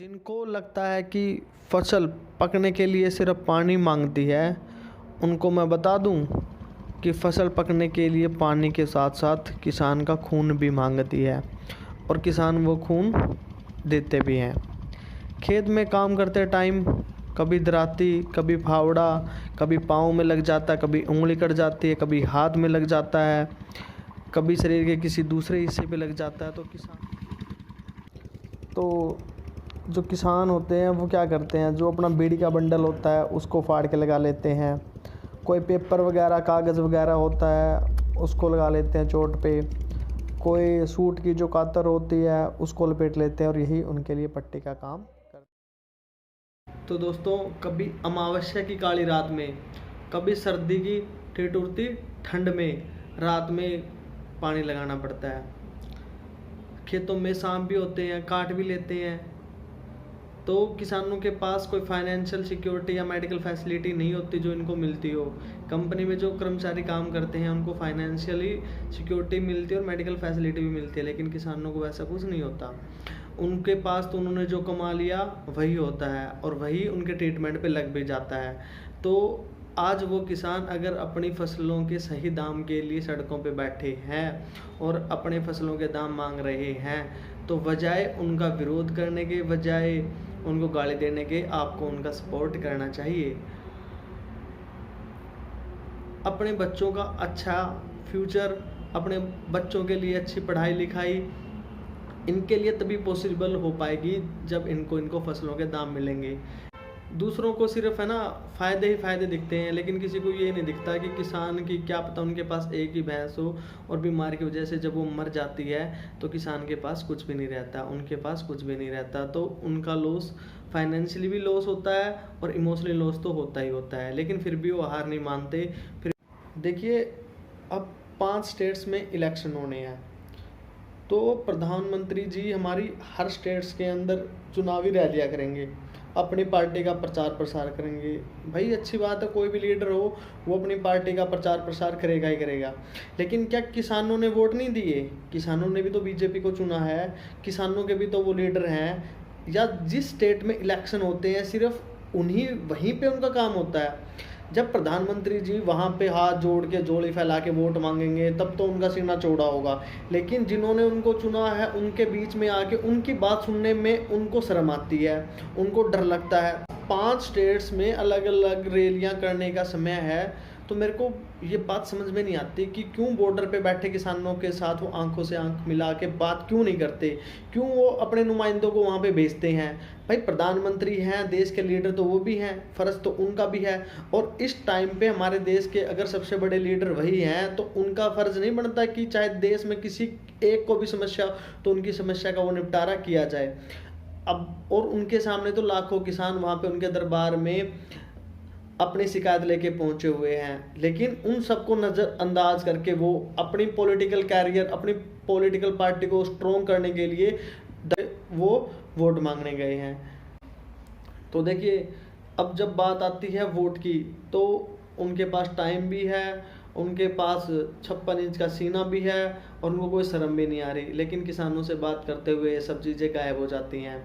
जिनको लगता है कि फसल पकने के लिए सिर्फ पानी मांगती है, उनको मैं बता दूं कि फसल पकने के लिए पानी के साथ साथ किसान का खून भी मांगती है और किसान वो खून देते भी हैं। खेत में काम करते टाइम कभी दराती, कभी फावड़ा, कभी पाँव में लग जाता है, कभी उंगली कट जाती है, कभी हाथ में लग जाता है, कभी शरीर के किसी दूसरे हिस्से पे लग जाता है। तो जो किसान होते हैं वो क्या करते हैं, जो अपना बीड़ी का बंडल होता है उसको फाड़ के लगा लेते हैं। कोई पेपर वगैरह, कागज़ वगैरह होता है उसको लगा लेते हैं चोट पे। कोई सूट की जो कातर होती है उसको लपेट लेते हैं और यही उनके लिए पट्टी का काम करता है। तो दोस्तों, कभी अमावस्या की काली रात में, कभी सर्दी की ठिठुरती ठंड में रात में पानी लगाना पड़ता है। खेतों में सांप भी होते हैं, काट भी लेते हैं। तो किसानों के पास कोई फाइनेंशियल सिक्योरिटी या मेडिकल फैसिलिटी नहीं होती जो इनको मिलती हो। कंपनी में जो कर्मचारी काम करते हैं उनको फाइनेंशियली सिक्योरिटी मिलती है और मेडिकल फैसिलिटी भी मिलती है, लेकिन किसानों को वैसा कुछ नहीं होता। उनके पास तो उन्होंने जो कमा लिया वही होता है और वही उनके ट्रीटमेंट पे लग भी जाता है। तो आज वो किसान अगर अपनी फसलों के सही दाम के लिए सड़कों पे बैठे हैं और अपने फसलों के दाम मांग रहे हैं, तो बजाय उनका विरोध करने के, बजाय उनको गाली देने के, आपको उनका सपोर्ट करना चाहिए। अपने बच्चों का अच्छा फ्यूचर, अपने बच्चों के लिए अच्छी पढ़ाई लिखाई इनके लिए तभी पॉसिबल हो पाएगी जब इनको फसलों के दाम मिलेंगे। दूसरों को सिर्फ है ना फ़ायदे ही फ़ायदे दिखते हैं, लेकिन किसी को ये नहीं दिखता कि किसान की क्या पता उनके पास एक ही भैंस हो और बीमारी की वजह से जब वो मर जाती है तो किसान के पास कुछ भी नहीं रहता, उनके पास कुछ भी नहीं रहता। तो उनका लॉस, फाइनेंशियली भी लॉस होता है और इमोशनली लॉस तो होता ही होता है, लेकिन फिर भी वो हार नहीं मानते। फिर देखिए, अब 5 स्टेट्स में इलेक्शन होने हैं, तो प्रधानमंत्री जी हमारी हर स्टेट्स के अंदर चुनावी रैलियाँ करेंगे, अपनी पार्टी का प्रचार प्रसार करेंगे। भाई अच्छी बात है, कोई भी लीडर हो वो अपनी पार्टी का प्रचार प्रसार करेगा ही करेगा, लेकिन क्या किसानों ने वोट नहीं दिए? किसानों ने भी तो बीजेपी को चुना है, किसानों के भी तो वो लीडर हैं। या जिस स्टेट में इलेक्शन होते हैं सिर्फ उन्हीं वहीं पे उनका काम होता है। जब प्रधानमंत्री जी वहाँ पे हाथ जोड़ के जोड़ी फैला के वोट मांगेंगे तब तो उनका सीना चौड़ा होगा, लेकिन जिन्होंने उनको चुना है उनके बीच में आके उनकी बात सुनने में उनको शर्म आती है, उनको डर लगता है। 5 स्टेट्स में अलग अलग रैलियाँ करने का समय है, तो मेरे को ये बात समझ में नहीं आती कि क्यों बॉर्डर पे बैठे किसानों के साथ वो आंखों से आंख मिला के बात क्यों नहीं करते, क्यों वो अपने नुमाइंदों को वहाँ पे भेजते हैं। भाई प्रधानमंत्री हैं, देश के लीडर तो वो भी हैं, फ़र्ज़ तो उनका भी है। और इस टाइम पे हमारे देश के अगर सबसे बड़े लीडर वही हैं तो उनका फ़र्ज़ नहीं बनता कि चाहे देश में किसी एक को भी समस्या तो उनकी समस्या का वो निपटारा किया जाए। अब और उनके सामने तो लाखों किसान वहाँ पे उनके दरबार में अपनी शिकायत लेके पहुंचे हुए हैं, लेकिन उन सबको नज़रअंदाज करके वो अपनी पॉलिटिकल कैरियर, अपनी पॉलिटिकल पार्टी को स्ट्रॉन्ग करने के लिए वो वोट मांगने गए हैं। तो देखिए, अब जब बात आती है वोट की, तो उनके पास टाइम भी है, उनके पास 56 इंच का सीना भी है और उनको कोई शर्म भी नहीं आ रही, लेकिन किसानों से बात करते हुए सब चीज़ें गायब हो जाती हैं।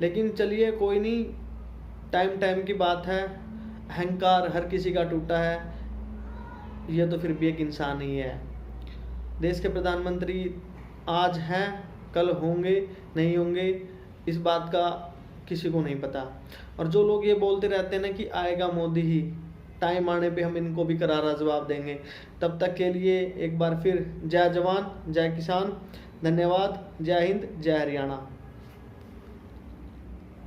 लेकिन चलिए कोई नहीं, टाइम की बात है। अहंकार हर किसी का टूटा है, ये तो फिर भी एक इंसान ही है। देश के प्रधानमंत्री आज हैं, कल होंगे नहीं होंगे, इस बात का किसी को नहीं पता। और जो लोग ये बोलते रहते हैं ना कि आएगा मोदी ही, टाइम आने पे हम इनको भी करारा जवाब देंगे। तब तक के लिए एक बार फिर जय जवान जय किसान, धन्यवाद, जय हिंद जय हरियाणा।